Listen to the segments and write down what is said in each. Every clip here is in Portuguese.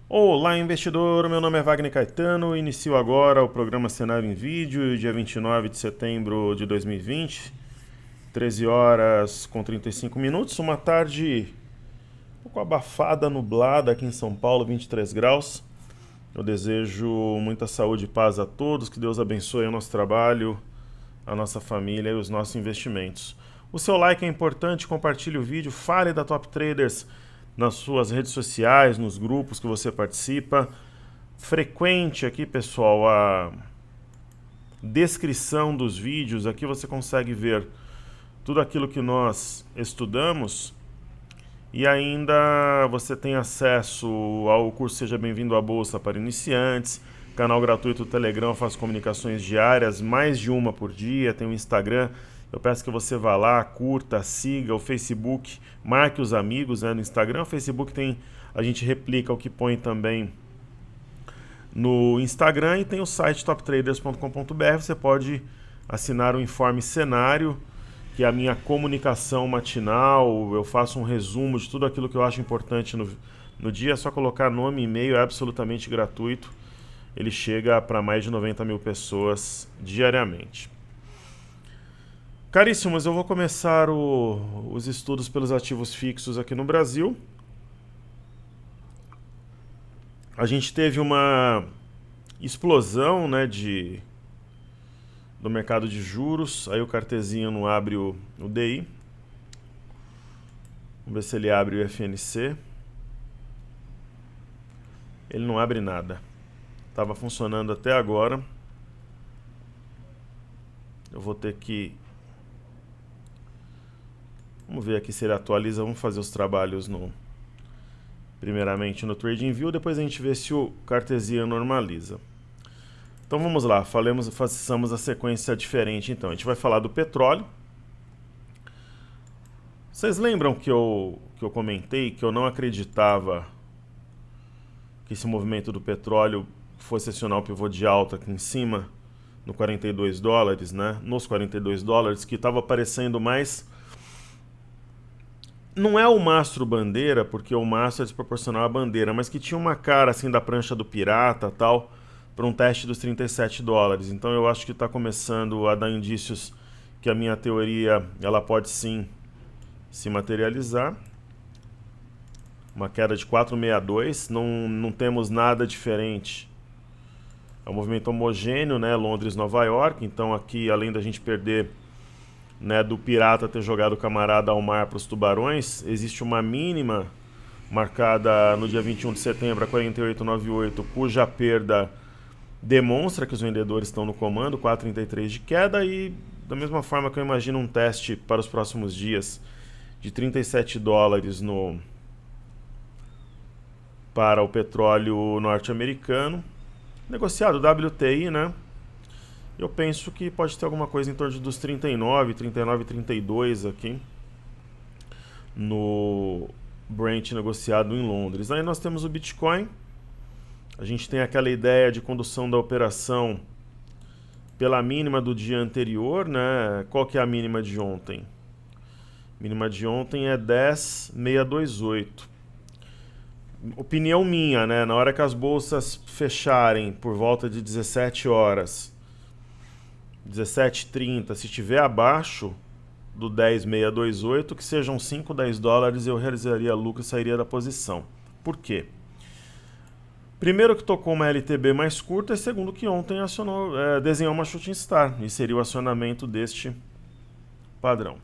Olá, investidor! Meu nome é Wagner Caetano. Inicio agora o programa Cenário em Vídeo, dia 29 de setembro de 2020, 13 horas com 35 minutos. Uma tarde um pouco abafada, nublada aqui em São Paulo, 23 graus. Eu desejo muita saúde e paz a todos, que Deus abençoe o nosso trabalho, a nossa família e os nossos investimentos. O seu like é importante, compartilhe o vídeo, fale da Top Traders nas suas redes sociais, nos grupos que você participa. Frequente aqui, pessoal, a descrição dos vídeos. Aqui você consegue ver tudo aquilo que nós estudamos e ainda você tem acesso ao curso Seja Bem-vindo à Bolsa para Iniciantes, canal gratuito do Telegram, eu faço comunicações diárias, mais de uma por dia, tem o Instagram. Eu peço que você vá lá, curta, siga o Facebook, marque os amigos, né, no Instagram. O Facebook a gente replica o que põe também no Instagram, e tem o site toptraders.com.br. Você pode assinar o Informe Cenário, que é a minha comunicação matinal. Eu faço um resumo de tudo aquilo que eu acho importante no dia. É só colocar nome e e-mail, é absolutamente gratuito. Ele chega para mais de 90 mil pessoas diariamente. Caríssimos, eu vou começar os estudos pelos ativos fixos aqui no Brasil. A gente teve uma explosão, né, do mercado de juros. Aí o cartezinho não abre o DI. Vamos ver se ele abre o FNC. Ele não abre nada. Estava funcionando até agora. Eu vou ter que... Vamos ver aqui se ele atualiza. Vamos fazer os trabalhos primeiramente no TradingView, depois a gente vê se o Cartesian normaliza. Então vamos lá, façamos a sequência diferente então. A gente vai falar do petróleo. Vocês lembram que eu comentei que eu não acreditava que esse movimento do petróleo fosse acionar o pivô de alta aqui em cima, no 42 dólares, né? Nos 42 dólares, que estava aparecendo mais... Não é o mastro bandeira, porque o mastro é desproporcional à bandeira, mas que tinha uma cara assim da prancha do pirata tal, para um teste dos 37 dólares. Então eu acho que está começando a dar indícios que a minha teoria ela pode sim se materializar. Uma queda de 4,62, não temos nada diferente. É um movimento homogêneo, né? Londres, Nova York. Então aqui, além da gente perder, né, do pirata ter jogado o camarada ao mar para os tubarões, existe uma mínima marcada no dia 21 de setembro a 48,98, cuja perda demonstra que os vendedores estão no comando, 4,33 de queda. E da mesma forma que eu imagino um teste para os próximos dias de 37 dólares para o petróleo norte-americano, negociado WTI, né? Eu penso que pode ter alguma coisa em torno dos 39, 32 aqui no Brent negociado em Londres. Aí nós temos o Bitcoin. A gente tem aquela ideia de condução da operação pela mínima do dia anterior, né? Qual que é a mínima de ontem? A mínima de ontem é 10,628. Opinião minha, né? Na hora que as bolsas fecharem por volta de 17 horas, 17h30, se estiver abaixo do 10,628, que sejam 5, 10 dólares, eu realizaria lucro e sairia da posição. Por quê? Primeiro que tocou uma LTB mais curta, e segundo que ontem desenhou uma shooting star, e seria o acionamento deste padrão.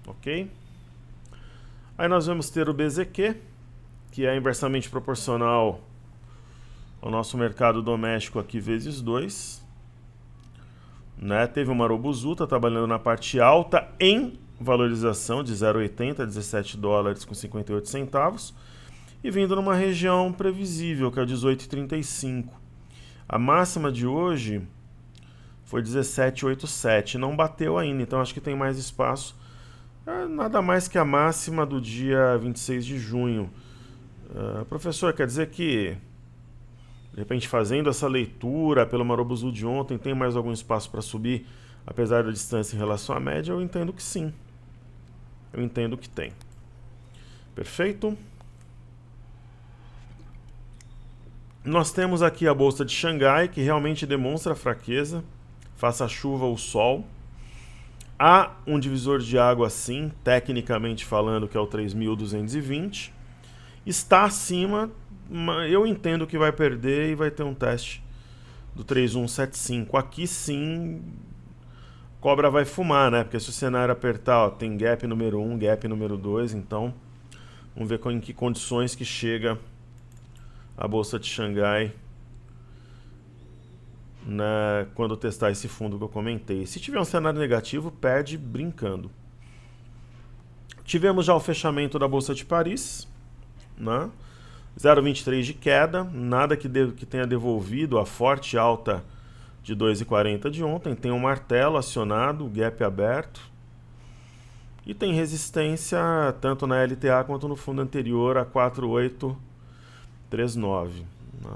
Ok? Aí nós vamos ter o BZQ, que é inversamente proporcional ao nosso mercado doméstico aqui vezes 2. Né? Teve uma Robuzuta trabalhando na parte alta em valorização de 0,80 a 17 dólares com 58 centavos e vindo numa região previsível, que é 18,35. A máxima de hoje foi 17,87, não bateu ainda, então acho que tem mais espaço. Nada mais que a máxima do dia 26 de junho. Professor, quer dizer que, de repente, fazendo essa leitura pelo Marobuzu de ontem, tem mais algum espaço para subir, apesar da distância em relação à média? Eu entendo que sim. Eu entendo que tem. Perfeito? Nós temos aqui a bolsa de Xangai, que realmente demonstra fraqueza, faça chuva ou sol. Há um divisor de água sim, tecnicamente falando, que é o 3.220. Está acima, eu entendo que vai perder e vai ter um teste do 3.175. Aqui sim, cobra vai fumar, né? Porque se o cenário apertar, ó, tem gap número 1, gap número 2, então vamos ver em que condições que chega a bolsa de Xangai, né, quando testar esse fundo que eu comentei. Se tiver um cenário negativo, perde brincando. Tivemos já o fechamento da bolsa de Paris, né? 0,23 de queda, nada que tenha devolvido a forte alta de 2,40 de ontem. Tem um martelo acionado, gap aberto. E tem resistência tanto na LTA quanto no fundo anterior a 4,839. Né?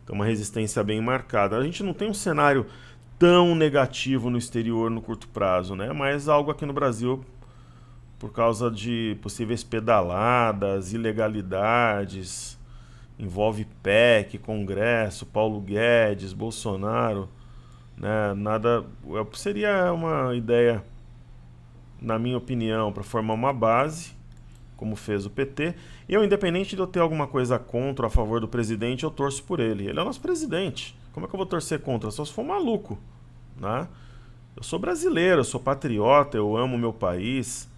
Então uma resistência bem marcada. A gente não tem um cenário tão negativo no exterior no curto prazo, né? Mas algo aqui no Brasil por causa de possíveis pedaladas, ilegalidades, envolve PEC, Congresso, Paulo Guedes, Bolsonaro, né? Nada, seria uma ideia, na minha opinião, para formar uma base, como fez o PT. Eu, independente de eu ter alguma coisa contra ou a favor do presidente, eu torço por ele. Ele é o nosso presidente. Como é que eu vou torcer contra? Só se for maluco, né? Eu sou brasileiro, eu sou patriota, eu amo meu país.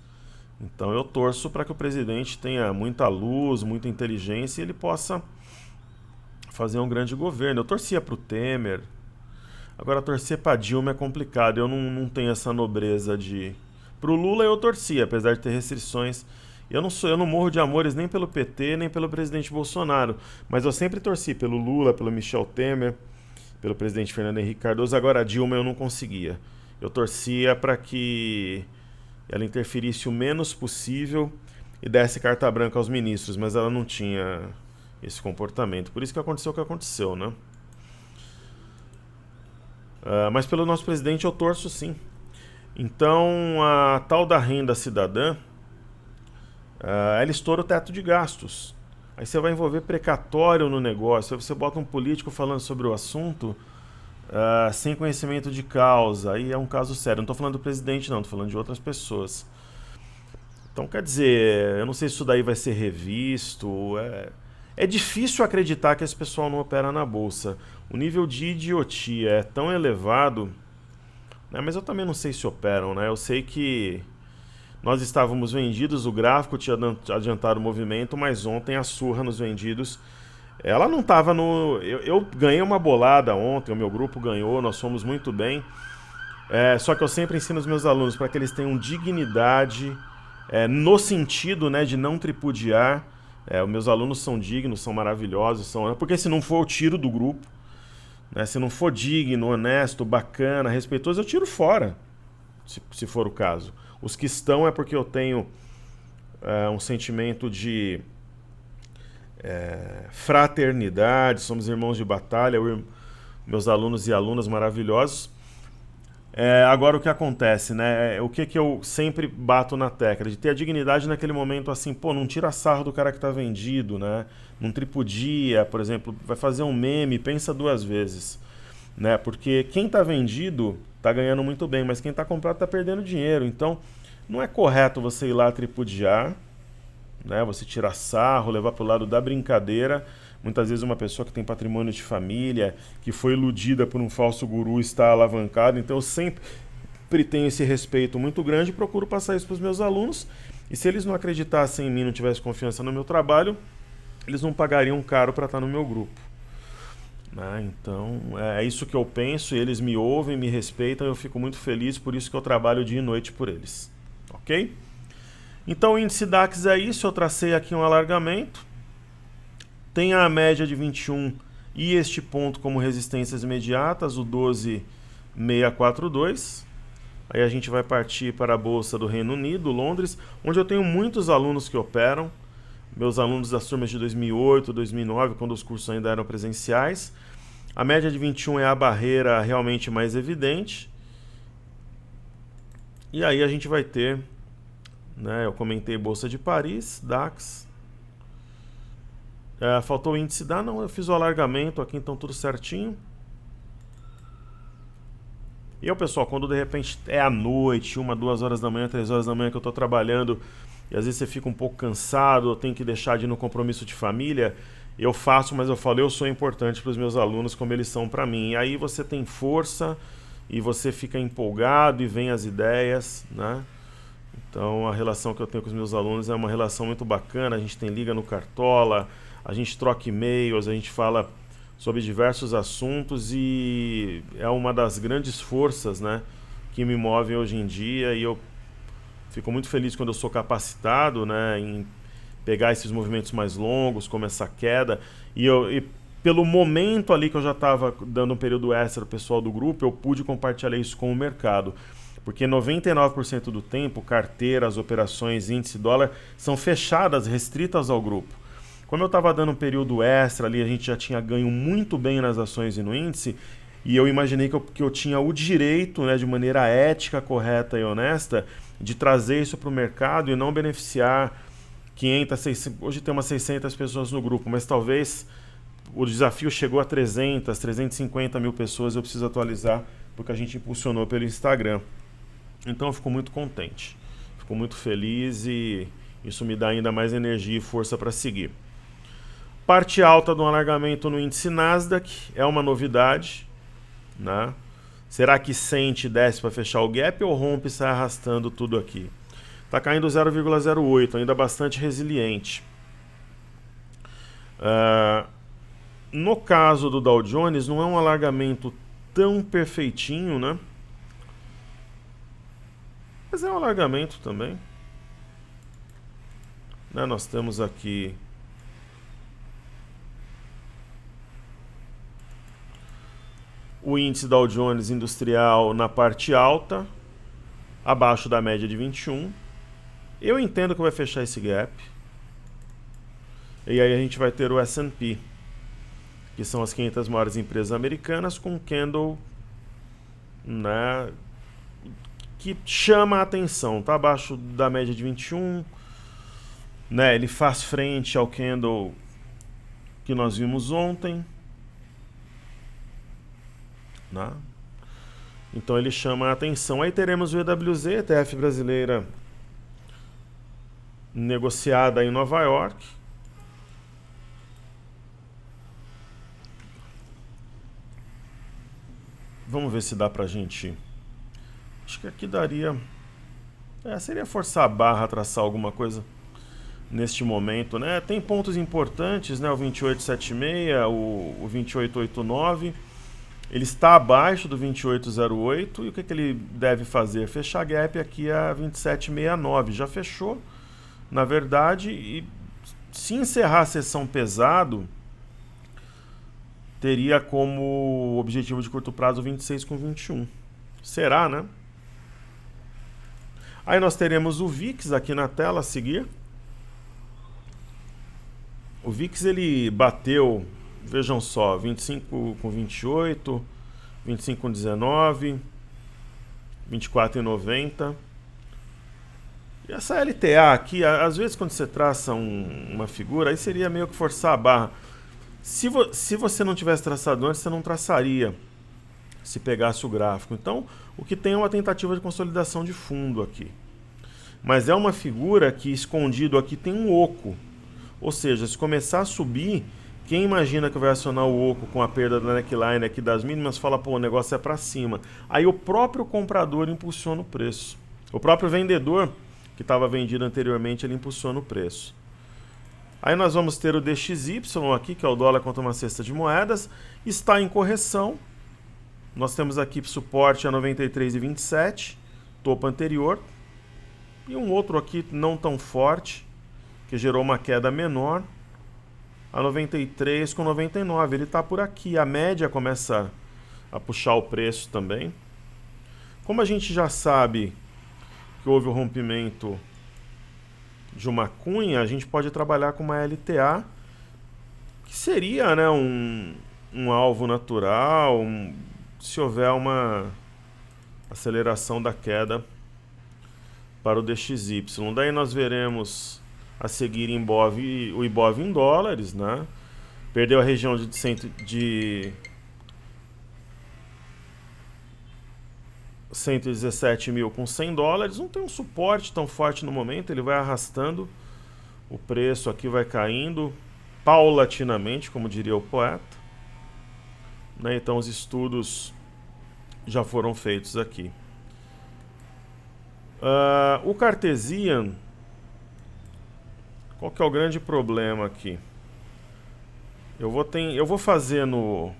Então eu torço para que o presidente tenha muita luz, muita inteligência e ele possa fazer um grande governo. Eu torcia para o Temer. Agora torcer para Dilma é complicado. Eu não tenho essa nobreza de... Para o Lula eu torcia, apesar de ter restrições. Eu não morro de amores nem pelo PT, nem pelo presidente Bolsonaro. Mas eu sempre torci pelo Lula, pelo Michel Temer, pelo presidente Fernando Henrique Cardoso. Agora a Dilma eu não conseguia. Eu torcia para que ela interferisse o menos possível e desse carta branca aos ministros, mas ela não tinha esse comportamento. Por isso que aconteceu o que aconteceu, né? Mas pelo nosso presidente eu torço sim. Então, a tal da renda cidadã, ela estoura o teto de gastos. Aí você vai envolver precatório no negócio, aí você bota um político falando sobre o assunto sem conhecimento de causa, aí é um caso sério. Não estou falando do presidente não, estou falando de outras pessoas. Então, quer dizer, eu não sei se isso daí vai ser revisto. É difícil acreditar que esse pessoal não opera na bolsa. O nível de idiotia é tão elevado, né? Mas eu também não sei se operam, né? Eu sei que nós estávamos vendidos, o gráfico tinha adiantado o movimento, mas ontem a surra nos vendidos, ela não estava no... Eu ganhei uma bolada ontem, o meu grupo ganhou, nós fomos muito bem. Só que eu sempre ensino os meus alunos para que eles tenham dignidade, no sentido, né, de não tripudiar. Os meus alunos são dignos, são maravilhosos, porque se não for eu tiro do grupo, né? Se não for digno, honesto, bacana, respeitoso, eu tiro fora, se for o caso. Os que estão é porque eu tenho um sentimento de fraternidade, somos irmãos de batalha, meus alunos e alunas maravilhosos. Agora o que acontece, né? O que eu sempre bato na tecla, de ter a dignidade naquele momento assim, pô, não tira sarro do cara que tá vendido, né? Não tripudia, por exemplo, vai fazer um meme, pensa duas vezes, né? Porque quem tá vendido tá ganhando muito bem, mas quem tá comprado tá perdendo dinheiro. Então, não é correto você ir lá tripudiar, né? Você tirar sarro, levar pro lado da brincadeira. Muitas vezes uma pessoa que tem patrimônio de família, que foi iludida por um falso guru, está alavancada. Então eu sempre tenho esse respeito muito grande e procuro passar isso para os meus alunos. E se eles não acreditassem em mim, não tivessem confiança no meu trabalho, eles não pagariam caro para estar no meu grupo. Né? Então é isso que eu penso, eles me ouvem, me respeitam, eu fico muito feliz, por isso que eu trabalho dia e noite por eles. Ok? Então o índice DAX é isso, eu tracei aqui um alargamento. Tem a média de 21 e este ponto como resistências imediatas, o 12,642. Aí a gente vai partir para a Bolsa do Reino Unido, Londres, onde eu tenho muitos alunos que operam. Meus alunos das turmas de 2008, 2009, quando os cursos ainda eram presenciais. A média de 21 é a barreira realmente mais evidente. E aí a gente vai ter né? Eu comentei Bolsa de Paris, DAX. Faltou o índice da, não, eu fiz o alargamento aqui, então tudo certinho. E eu, pessoal, quando de repente é à noite, 1, 2 horas da manhã, 3 horas da manhã que eu tô trabalhando, e às vezes você fica um pouco cansado, eu tenho que deixar de ir no compromisso de família, eu faço, mas eu falo, eu sou importante para os meus alunos como eles são para mim. E aí você tem força e você fica empolgado e vem as ideias, né? Então a relação que eu tenho com os meus alunos é uma relação muito bacana, a gente tem liga no Cartola, a gente troca e-mails, a gente fala sobre diversos assuntos e é uma das grandes forças, né, que me movem hoje em dia, e eu fico muito feliz quando eu sou capacitado, né, em pegar esses movimentos mais longos, como essa queda, e pelo momento ali que eu já estava dando um período extra ao pessoal do grupo, eu pude compartilhar isso com o mercado. Porque 99% do tempo, carteiras, operações, índice, dólar, são fechadas, restritas ao grupo. Como eu estava dando um período extra ali, a gente já tinha ganho muito bem nas ações e no índice, e eu imaginei que eu tinha o direito, né, de maneira ética, correta e honesta, de trazer isso para o mercado e não beneficiar 500, 600, hoje tem umas 600 pessoas no grupo, mas talvez o desafio chegou a 300, 350 mil pessoas, eu preciso atualizar, porque a gente impulsionou pelo Instagram. Então eu fico muito contente, fico muito feliz e isso me dá ainda mais energia e força para seguir. Parte alta do alargamento no índice Nasdaq é uma novidade, né? Será que sente e desce para fechar o gap ou rompe e sai arrastando tudo aqui? Está caindo 0,08, ainda bastante resiliente. No caso do Dow Jones, não é um alargamento tão perfeitinho, né? Mas é um alargamento também. Né? Nós temos aqui o índice Dow Jones Industrial na parte alta, abaixo da média de 21. Eu entendo que vai fechar esse gap. E aí a gente vai ter o S&P, que são as 500 maiores empresas americanas, com um candle, né, que chama a atenção. Está abaixo da média de 21. Né, ele faz frente ao candle que nós vimos ontem. Né? Então ele chama a atenção. Aí teremos o EWZ, ETF brasileira, negociada em Nova York. Vamos ver se dá pra gente... Acho que aqui daria... seria forçar a barra, traçar alguma coisa neste momento, né? Tem pontos importantes, né? O 2876, o 2889. Ele está abaixo do 2808 e o que ele deve fazer? Fechar gap aqui a 2769. Já fechou, na verdade, e se encerrar a sessão pesado, teria como objetivo de curto prazo 26,21. Será, né? Aí nós teremos o VIX aqui na tela a seguir. O VIX ele bateu, vejam só, 25,28, 25,19, 24,90. E essa LTA aqui, às vezes quando você traça uma figura, aí seria meio que forçar a barra. Se você não tivesse traçado antes, você não traçaria se pegasse o gráfico. Então, o que tem é uma tentativa de consolidação de fundo aqui. Mas é uma figura que escondido aqui tem um oco. Ou seja, se começar a subir, quem imagina que vai acionar o oco com a perda da neckline aqui das mínimas, fala, pô, o negócio é para cima. Aí o próprio comprador impulsiona o preço. O próprio vendedor, que estava vendido anteriormente, ele impulsiona o preço. Aí nós vamos ter o DXY aqui, que é o dólar contra uma cesta de moedas, está em correção. Nós temos aqui suporte a 93,27, topo anterior. E um outro aqui não tão forte, que gerou uma queda menor, a 93,99. Ele está por aqui, a média começa a puxar o preço também. Como a gente já sabe que houve o rompimento de uma cunha, a gente pode trabalhar com uma LTA, que seria, né, um alvo natural, se houver uma aceleração da queda para o DXY. Daí nós veremos a seguir o Ibov em dólares, né? Perdeu a região de 117 mil com 100 dólares. Não tem um suporte tão forte no momento, ele vai arrastando. O preço aqui vai caindo paulatinamente, como diria o poeta. Né? Então os estudos já foram feitos aqui. O Cartesian, qual que é o grande problema aqui? Eu vou fazer no...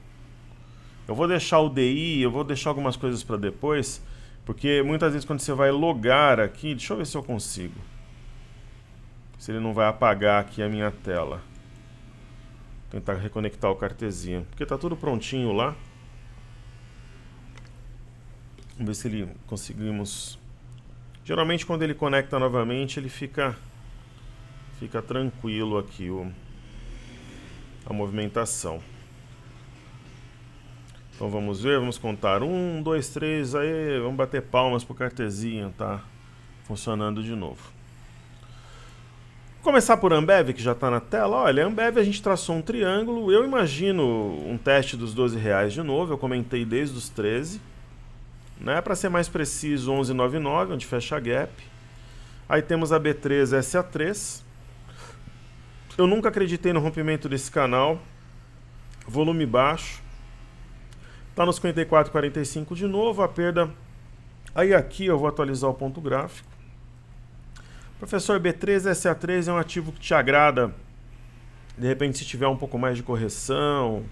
Eu vou deixar o DI, eu vou deixar algumas coisas para depois, porque muitas vezes quando você vai logar aqui, deixa eu ver se eu consigo. Se ele não vai apagar aqui a minha tela. Tentar reconectar o Cartesian, porque tá tudo prontinho lá. Vamos ver se ele conseguimos... Geralmente quando ele conecta novamente, ele fica tranquilo aqui a movimentação. Então vamos ver, vamos contar 1, 2, 3, aí vamos bater palmas pro Cartesian, tá funcionando de novo. Vou começar por Ambev, que já está na tela. Olha, Ambev a gente traçou um triângulo, eu imagino um teste dos R$12 de novo, eu comentei desde os 13. Né? Para ser mais preciso, 11,99, onde fecha a gap. Aí temos a B3, SA3. Eu nunca acreditei no rompimento desse canal. Volume baixo. Está nos 54,45 de novo, a perda. Aí aqui eu vou atualizar o ponto gráfico. Professor, B3, SA3 é um ativo que te agrada. De repente, se tiver um pouco mais de correção.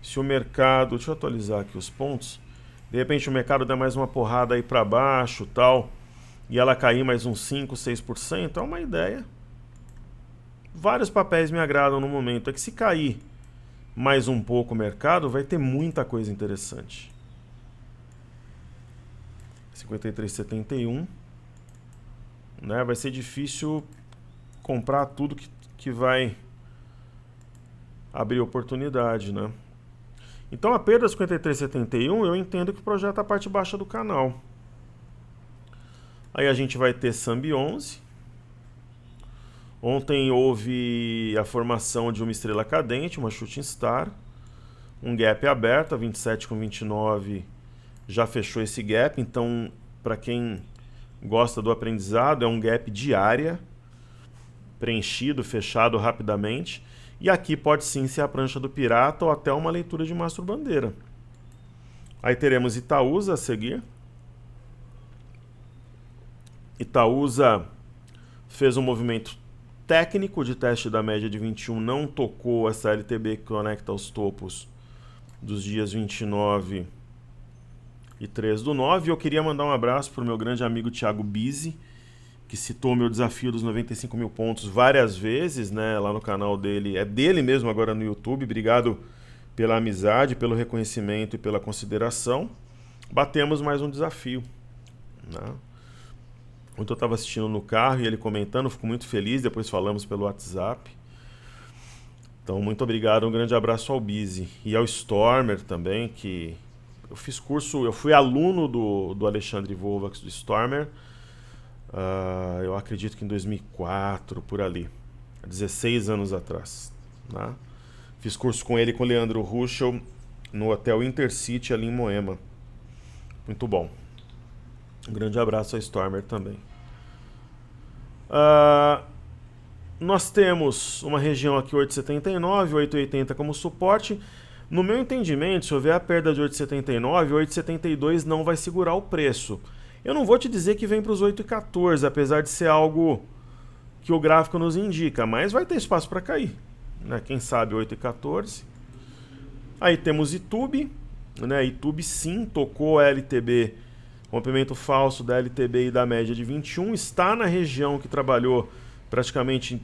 Se o mercado... Deixa eu atualizar aqui os pontos. De repente o mercado dá mais uma porrada aí para baixo, tal, e ela cair mais uns 5, 6%, é uma ideia. Vários papéis me agradam no momento. É que se cair mais um pouco o mercado, vai ter muita coisa interessante. 53,71, né? Vai ser difícil comprar tudo que vai abrir oportunidade, né? Então a perda 53,71 eu entendo que projeta a parte baixa do canal. Aí a gente vai ter Sambi 11. Ontem houve a formação de uma estrela cadente, uma shooting star. Um gap aberto, a 27,29 já fechou esse gap. Então, para quem gosta do aprendizado, é um gap diária, preenchido, fechado rapidamente. E aqui pode sim ser a prancha do pirata ou até uma leitura de mastro bandeira. Aí teremos Itaúsa a seguir. Itaúsa fez um movimento técnico de teste da média de 21, não tocou essa LTB que conecta aos topos dos dias 29 e 3/9. Eu queria mandar um abraço para o meu grande amigo Thiago Bizzi, que citou o meu desafio dos 95 mil pontos várias vezes, né, lá no canal dele. É dele mesmo agora no YouTube. Obrigado pela amizade, pelo reconhecimento e pela consideração. Batemos mais um desafio, né? Ontem eu estava assistindo no carro e ele comentando, fico muito feliz, depois falamos pelo WhatsApp. Então, muito obrigado, um grande abraço ao Bizzi. E ao Stormer também, que eu fiz curso, eu fui aluno do Alexandre Volvax, do Stormer, eu acredito que em 2004, por ali, 16 anos atrás. Né? Fiz curso com ele e com o Leandro Ruschel no Hotel Intercity ali em Moema. Muito bom. Um grande abraço a Stormer também. Nós temos uma região aqui 8,79, 8,80 como suporte. No meu entendimento, se houver a perda de 8,79, 8,72 não vai segurar o preço. Eu não vou te dizer que vem para os 8,14, apesar de ser algo que o gráfico nos indica, mas vai ter espaço para cair, né? Quem sabe 8,14. Aí temos Itube, né? Itube sim tocou a LTB, rompimento falso da LTB e da média de 21, está na região que trabalhou praticamente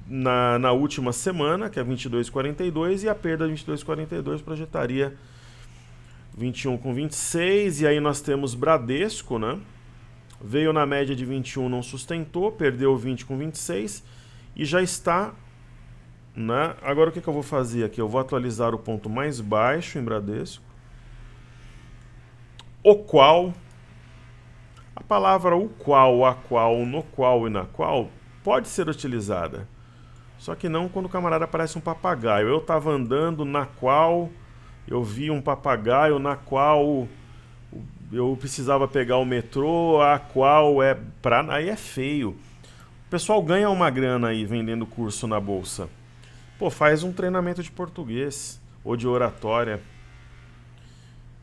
na última semana, que é 22,42, e a perda de 22,42 projetaria 21,26. E aí nós temos Bradesco, né? Veio na média de 21, não sustentou, perdeu 20,26 e já está, né? Agora o que eu vou fazer aqui? Eu vou atualizar o ponto mais baixo em Bradesco, o qual A palavra o qual, a qual, no qual e na qual pode ser utilizada. Só que não quando o camarada parece um papagaio. Eu estava andando na qual eu vi um papagaio, na qual eu precisava pegar o metrô, a qual é pra... Aí é feio. O pessoal ganha uma grana aí vendendo curso na bolsa. Pô, faz um treinamento de português ou de oratória,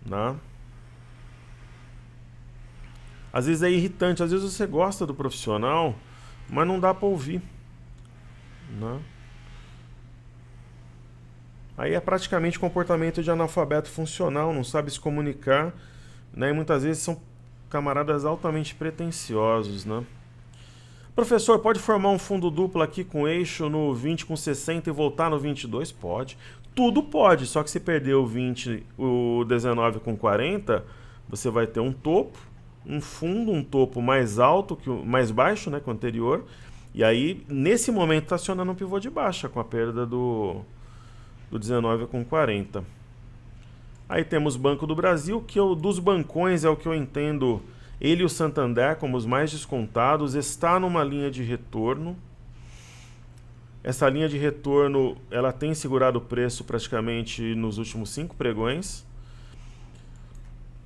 né? Às vezes é irritante, às vezes você gosta do profissional, mas não dá pra ouvir, né? Aí é praticamente comportamento de analfabeto funcional, não sabe se comunicar, né? E muitas vezes são camaradas altamente pretensiosos, né? Professor, pode formar um fundo duplo aqui com eixo no 20 com 60 e voltar no 22? Pode. Tudo pode, só que se perder o 20, o 19 com 40, você vai ter um topo, um fundo, um topo mais alto, que o mais baixo, né, que o anterior. E aí, nesse momento, está acionando um pivô de baixa com a perda do 19 com 40. Aí temos Banco do Brasil, que dos bancões é o que eu entendo, ele e o Santander como os mais descontados, está numa linha de retorno. Essa linha de retorno, ela tem segurado o preço praticamente nos últimos 5 pregões.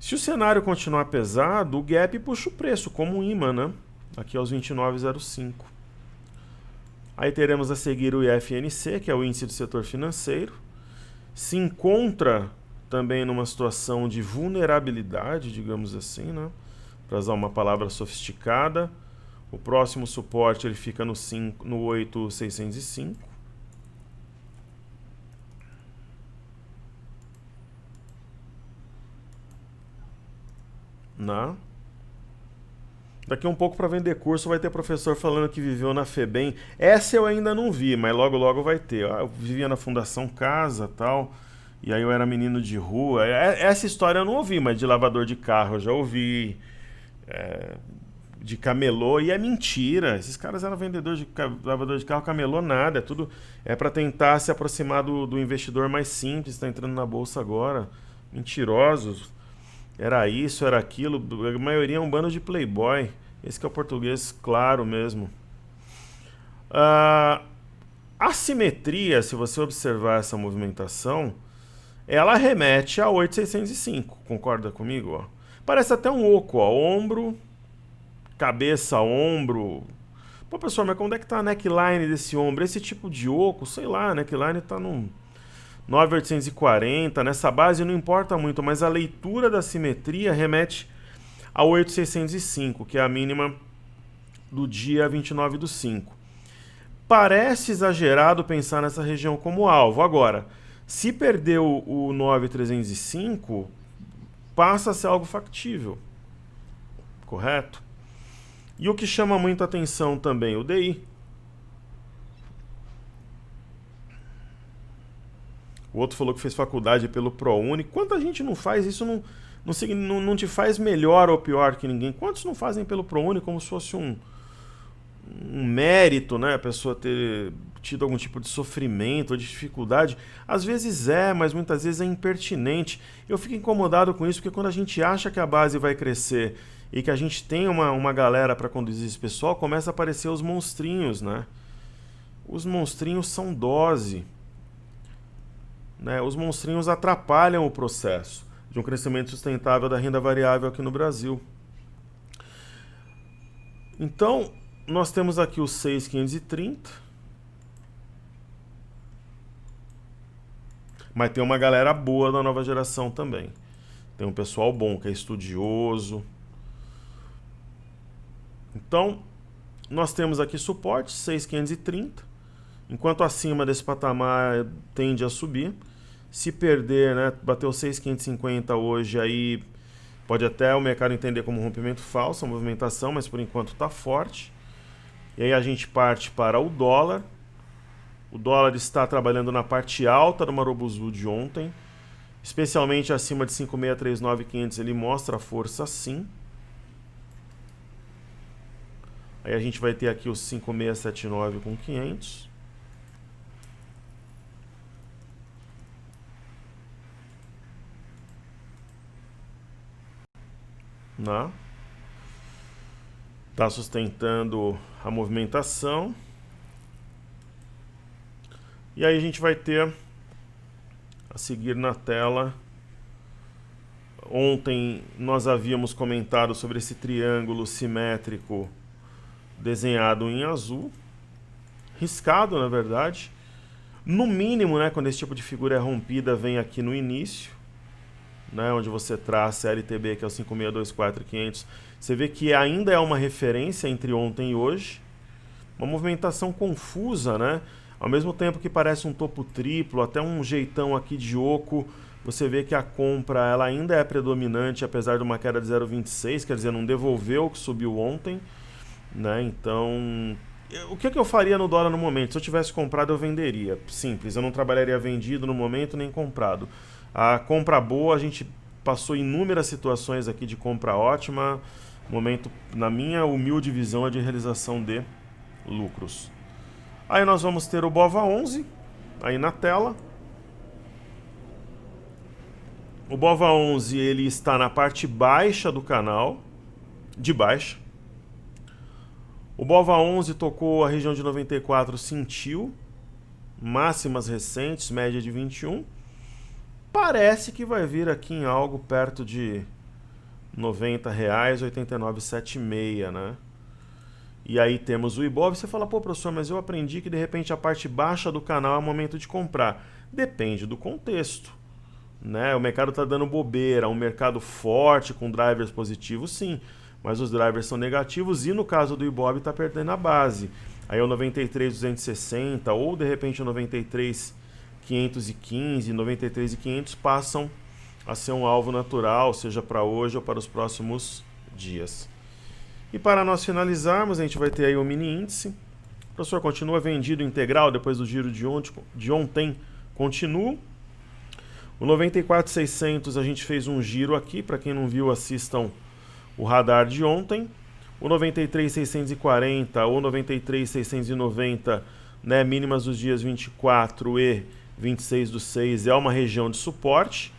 Se o cenário continuar pesado, o gap puxa o preço como um imã, né? Aqui aos 29,05. Aí teremos a seguir o IFNC, que é o índice do setor financeiro. Se encontra também numa situação de vulnerabilidade, digamos assim, né? Para usar uma palavra sofisticada. O próximo suporte ele fica no 8,605. Né? Daqui um pouco para vender curso vai ter professor falando que viveu na FEBEM. Essa eu ainda não vi, mas logo logo vai ter. Eu vivia na Fundação Casa, tal, e aí eu era menino de rua. Essa história eu não ouvi, mas de lavador de carro eu já ouvi. De camelô, e é mentira. Esses caras eram vendedores de lavador de carro, camelô nada. É para tentar se aproximar do investidor mais simples, está entrando na bolsa agora. Mentirosos. Era isso, era aquilo. A maioria é um bando de playboy. Esse que é o português claro mesmo. A assimetria, se você observar essa movimentação, ela remete a 8,605. Concorda comigo? Ó? Parece até um oco, ó. Ombro, cabeça, ombro. Pô, pessoal, mas quando é que tá a neckline desse ombro? Esse tipo de oco, sei lá, a neckline tá num 9,840, nessa base não importa muito, mas a leitura da simetria remete a 8,605, que é a mínima do dia 29/5. Parece exagerado pensar nessa região como alvo. Agora, se perder o 9,305, passa a ser algo factível, correto? E o que chama muita atenção também, o DI. O outro falou que fez faculdade pelo ProUni. Quanta gente não faz isso? Não te faz melhor ou pior que ninguém. Quantos não fazem pelo ProUni como se fosse um mérito, né? A pessoa ter tido algum tipo de sofrimento ou de dificuldade. Às vezes é, mas muitas vezes é impertinente. Eu fico incomodado com isso porque quando a gente acha que a base vai crescer e que a gente tem uma galera para conduzir esse pessoal, começa a aparecer os monstrinhos, né? Os monstrinhos são dose. Né? Os monstrinhos atrapalham o processo de um crescimento sustentável da renda variável aqui no Brasil. Então, nós temos aqui os 6,530. Mas tem uma galera boa da nova geração também. Tem um pessoal bom, que é estudioso. Então, nós temos aqui suporte, 6,530. Enquanto acima desse patamar tende a subir. Se perder, né, bateu 6,550 hoje, aí pode até o mercado entender como um rompimento falso, a movimentação, mas por enquanto está forte. E aí a gente parte para o dólar. O dólar está trabalhando na parte alta do Marubozu de ontem, especialmente acima de 5,639,500 ele mostra força sim. Aí a gente vai ter aqui os 5,679 com 500. Né? está sustentando a movimentação. E aí a gente vai ter a seguir na tela. Ontem nós havíamos comentado sobre esse triângulo simétrico desenhado em azul, riscado na verdade. No mínimo, né, quando esse tipo de figura é rompida, vem aqui no início, né, onde você traça LTB, que é o 5624500. Você vê que ainda é uma referência entre ontem e hoje. Uma movimentação confusa, né? Ao mesmo tempo que parece um topo triplo, até um jeitão aqui de oco, você vê que a compra ela ainda é predominante, apesar de uma queda de 0,26, quer dizer, não devolveu o que subiu ontem, né? Então, o que eu faria no dólar no momento? Se eu tivesse comprado, eu venderia. Simples, eu não trabalharia vendido no momento, nem comprado. A compra boa, a gente passou inúmeras situações aqui de compra ótima. Momento, na minha humilde visão, é de realização de lucros. Aí nós vamos ter o BOVA11 aí na tela. O BOVA11 ele está na parte baixa do canal, de baixa. O BOVA11 tocou a região de 94, sentiu máximas recentes, média de 21. Parece que vai vir aqui em algo perto de R$90, 89,76, né? E aí temos o Ibov. Você fala, pô, professor, mas eu aprendi que de repente a parte baixa do canal é o momento de comprar. Depende do contexto, né? O mercado está dando bobeira, um mercado forte com drivers positivos, sim, mas os drivers são negativos e no caso do Ibov está perdendo a base. Aí é o 93,260 ou de repente o 93,515, 93,500 passam a ser um alvo natural, seja para hoje ou para os próximos dias. E para nós finalizarmos, a gente vai ter aí o mini índice. O professor continua vendido integral depois do giro de ontem, continua. O 94,600 a gente fez um giro aqui, para quem não viu, assistam o radar de ontem. O 93,640 ou 93,690, né, mínimas dos dias 24 e 26/6 é uma região de suporte.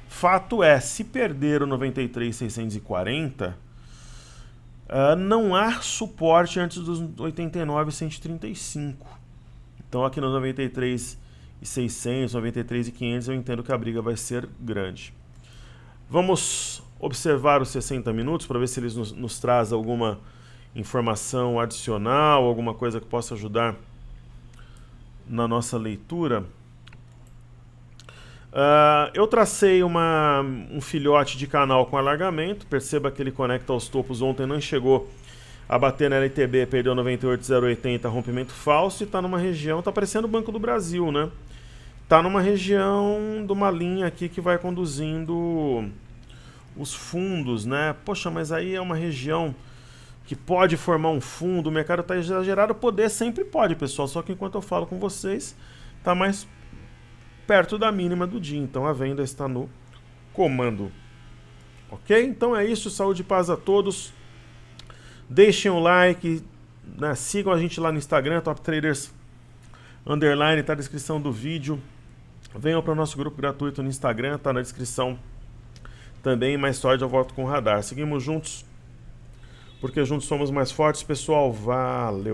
Fato é, se perder o 93,640, não há suporte antes dos 89,135. Então aqui no 93,600, 93,500 eu entendo que a briga vai ser grande. Vamos observar os 60 minutos para ver se eles nos trazem alguma informação adicional, alguma coisa que possa ajudar na nossa leitura. Eu tracei um filhote de canal com alargamento. Perceba que ele conecta aos topos. Ontem não chegou a bater na LTB, perdeu 98,080, rompimento falso e está numa região, está parecendo o Banco do Brasil, né? Está numa região de uma linha aqui que vai conduzindo os fundos, né? Poxa, mas aí é uma região que pode formar um fundo, o mercado está exagerado, poder sempre pode, pessoal, só que enquanto eu falo com vocês, está mais perto da mínima do dia, então a venda está no comando. Ok? Então é isso, saúde e paz a todos. Deixem o like, né? Sigam a gente lá no Instagram, Top Traders _, está na descrição do vídeo. Venham para o nosso grupo gratuito no Instagram, está na descrição também. Mais tarde eu volto com o radar. Seguimos juntos, porque juntos somos mais fortes, pessoal. Valeu!